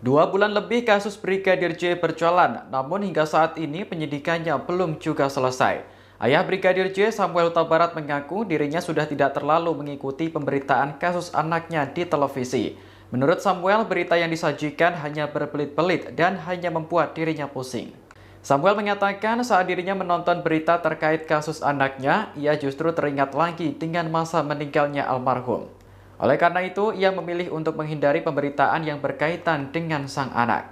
2 bulan lebih kasus Brigadir J berjalan, namun hingga saat ini penyidikannya belum juga selesai. Ayah Brigadir J, Samuel Huta Barat, mengaku dirinya sudah tidak terlalu mengikuti pemberitaan kasus anaknya di televisi. Menurut Samuel, berita yang disajikan hanya berbelit-belit dan hanya membuat dirinya pusing. Samuel mengatakan saat dirinya menonton berita terkait kasus anaknya, ia justru teringat lagi dengan masa meninggalnya almarhum. Oleh karena itu, ia memilih untuk menghindari pemberitaan yang berkaitan dengan sang anak.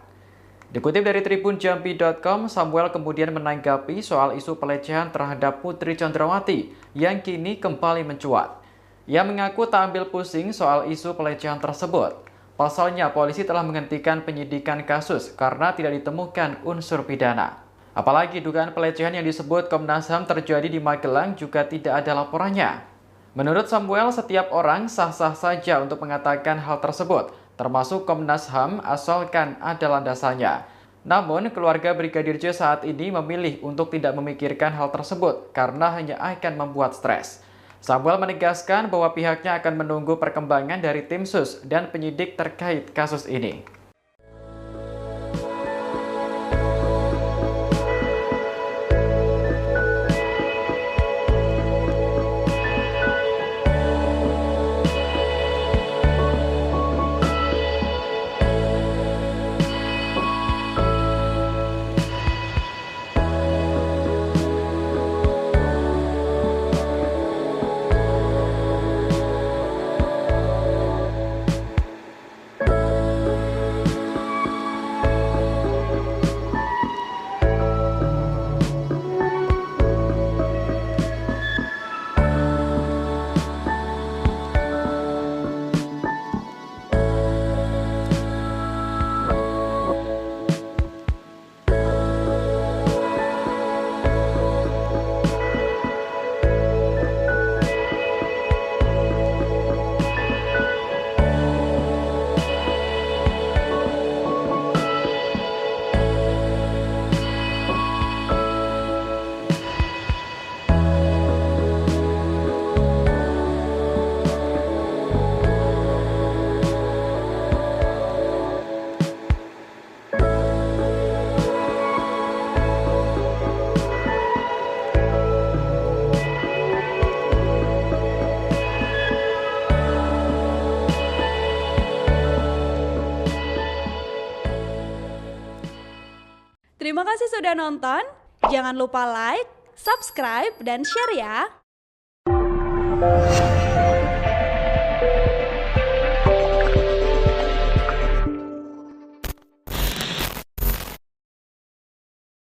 Dikutip dari tribunjambi.com, Samuel kemudian menanggapi soal isu pelecehan terhadap Putri Chandrawati yang kini kembali mencuat. Ia mengaku tak ambil pusing soal isu pelecehan tersebut. Pasalnya, polisi telah menghentikan penyidikan kasus karena tidak ditemukan unsur pidana. Apalagi dugaan pelecehan yang disebut Komnas HAM terjadi di Magelang juga tidak ada laporannya. Menurut Samuel, setiap orang sah-sah saja untuk mengatakan hal tersebut, termasuk Komnas HAM asalkan ada landasannya. Namun, keluarga Brigadir J saat ini memilih untuk tidak memikirkan hal tersebut karena hanya akan membuat stres. Samuel menegaskan bahwa pihaknya akan menunggu perkembangan dari tim sus dan penyidik terkait kasus ini. Terima kasih sudah nonton. Jangan lupa like, subscribe, dan share ya.